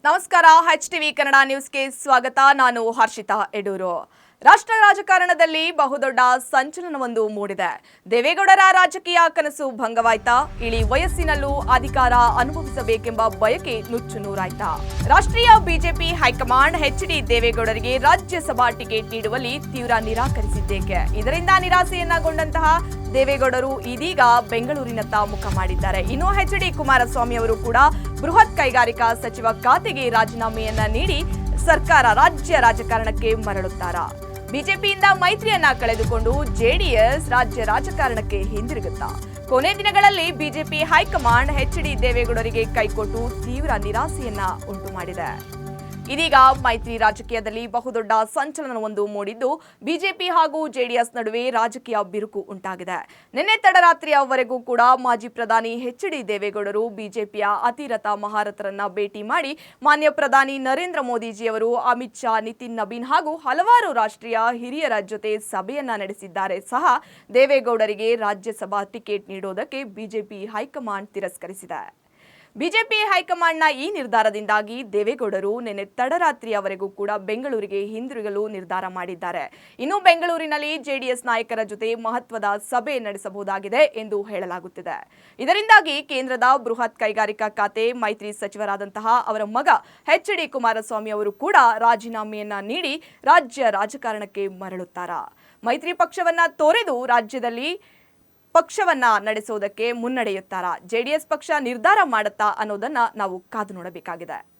ನಮಸ್ಕಾರ. HTV ಕನ್ನಡ ನ್ಯೂಸ್ಗೆ ಸ್ವಾಗತ. ನಾನು ಹರ್ಷಿತಾ ಎಡೂರು. ರಾಷ್ಟ್ರ ರಾಜಕಾರಣದಲ್ಲಿ ಬಹುದೊಡ್ಡ ಸಂಚಲನವೊಂದು ಮೂಡಿದೆ. ದೇವೇಗೌಡರ ರಾಜಕೀಯ ಕನಸು ಭಂಗವಾಯ್ತಾ? ಇಳಿ ವಯಸ್ಸಿನಲ್ಲೂ ಅಧಿಕಾರ ಅನುಭವಿಸಬೇಕೆಂಬ ಬಯಕೆ ನುಚ್ಚು ನೂರಾಯ್ತಾ? ರಾಷ್ಟ್ರೀಯ ಬಿಜೆಪಿ ಹೈಕಮಾಂಡ್ HD ದೇವೇಗೌಡರಿಗೆ ರಾಜ್ಯಸಭಾ ಟಿಕೆಟ್ ನೀಡುವಲ್ಲಿ ತೀವ್ರ ನಿರಾಕರಿಸಿದ್ದೇಕೆ? ಇದರಿಂದ ನಿರಾಸೆಯನ್ನಗೊಂಡಂತಹ ದೇವೇಗೌಡರು ಇದೀಗ ಬೆಂಗಳೂರಿನತ್ತ ಮುಖ ಮಾಡಿದ್ದಾರೆ. ಇನ್ನು HD ಕುಮಾರಸ್ವಾಮಿ ಅವರು ಕೂಡ ಬೃಹತ್ ಕೈಗಾರಿಕಾ ಸಚಿವ ಖಾತೆಗೆ ರಾಜೀನಾಮೆಯನ್ನ ನೀಡಿ ರಾಜ್ಯ ರಾಜಕಾರಣಕ್ಕೆ ಮರಳುತ್ತಾರಾ? ಬಿಜೆಪಿಯಿಂದ ಮೈತ್ರಿಯನ್ನ ಕಳೆದುಕೊಂಡು JDS ರಾಜ್ಯ ರಾಜಕಾರಣಕ್ಕೆ ಹಿಂದಿರುಗುತ್ತಾ? ಕೊನೆ ದಿನಗಳಲ್ಲಿ ಬಿಜೆಪಿ ಹೈಕಮಾಂಡ್ HD ದೇವೇಗೌಡರಿಗೆ ಕೈಕೊಟ್ಟು ತೀವ್ರ ನಿರಾಸೆಯನ್ನ ಉಂಟು ಮಾಡಿದೆ. ಇದೀಗ ಮೈತ್ರಿ ರಾಜಕೀಯದಲ್ಲಿ ಬಹುದೊಡ್ಡ ಸಂಚಲನವೊಂದು ಮೂಡಿದ್ದು, ಬಿಜೆಪಿ ಹಾಗೂ JDS ನಡುವೆ ರಾಜಕೀಯ ಬಿರುಕು ಉಂಟಾಗಿದೆ. ನಿನ್ನೆ ತಡರಾತ್ರಿಯವರೆಗೂ ಕೂಡ ಮಾಜಿ ಪ್ರಧಾನಿ HD ದೇವೇಗೌಡರು ಬಿಜೆಪಿಯ ಅತಿರಥ ಮಹಾರಥರನ್ನ ಭೇಟಿ ಮಾಡಿ ಮಾನ್ಯ ಪ್ರಧಾನಿ ನರೇಂದ್ರ ಮೋದಿಜಿಯವರು, ಅಮಿತ್ ಶಾ, ನಿತಿನ್ ನಬೀನ್ ಹಾಗೂ ಹಲವಾರು ರಾಷ್ಟ್ರೀಯ ಹಿರಿಯರ ಜೊತೆ ಸಭೆಯನ್ನ ನಡೆಸಿದ್ದಾರೆ. ಸಹ ದೇವೇಗೌಡರಿಗೆ ರಾಜ್ಯಸಭಾ ಟಿಕೆಟ್ ನೀಡೋದಕ್ಕೆ ಬಿಜೆಪಿ ಹೈಕಮಾಂಡ್ ತಿರಸ್ಕರಿಸಿದೆ. ಬಿಜೆಪಿ ಹೈಕಮಾಂಡ್ನ ಈ ನಿರ್ಧಾರದಿಂದಾಗಿ ದೇವೇಗೌಡರು ನಿನ್ನೆ ತಡರಾತ್ರಿಯವರೆಗೂ ಕೂಡ ಬೆಂಗಳೂರಿಗೆ ಹಿಂದಿರುಗಲು ನಿರ್ಧಾರ ಮಾಡಿದ್ದಾರೆ. ಇನ್ನು ಬೆಂಗಳೂರಿನಲ್ಲಿ JDS ನಾಯಕರ ಜೊತೆ ಮಹತ್ವದ ಸಭೆ ನಡೆಸಬಹುದಾಗಿದೆ ಎಂದು ಹೇಳಲಾಗುತ್ತಿದೆ. ಇದರಿಂದಾಗಿ ಕೇಂದ್ರದ ಬೃಹತ್ ಕೈಗಾರಿಕಾ ಖಾತೆ ಮೈತ್ರಿ ಸಚಿವರಾದಂತಹ ಅವರ ಮಗ HD ಕುಮಾರಸ್ವಾಮಿ ಅವರು ಕೂಡ ರಾಜೀನಾಮೆಯನ್ನ ನೀಡಿ ರಾಜ್ಯ ರಾಜಕಾರಣಕ್ಕೆ ಮರಳುತ್ತಾರಾ? ಮೈತ್ರಿ ಪಕ್ಷವನ್ನ ತೊರೆದು ರಾಜ್ಯದಲ್ಲಿ ಪಕ್ಷವನ್ನ ನಡೆಸೋದಕ್ಕೆ ಮುನ್ನಡೆಯುತ್ತಾರಾ? JDS ಪಕ್ಷ ನಿರ್ಧಾರ ಮಾಡುತ್ತಾ ಅನ್ನೋದನ್ನ ನಾವು ಕಾದು ನೋಡಬೇಕಾಗಿದೆ.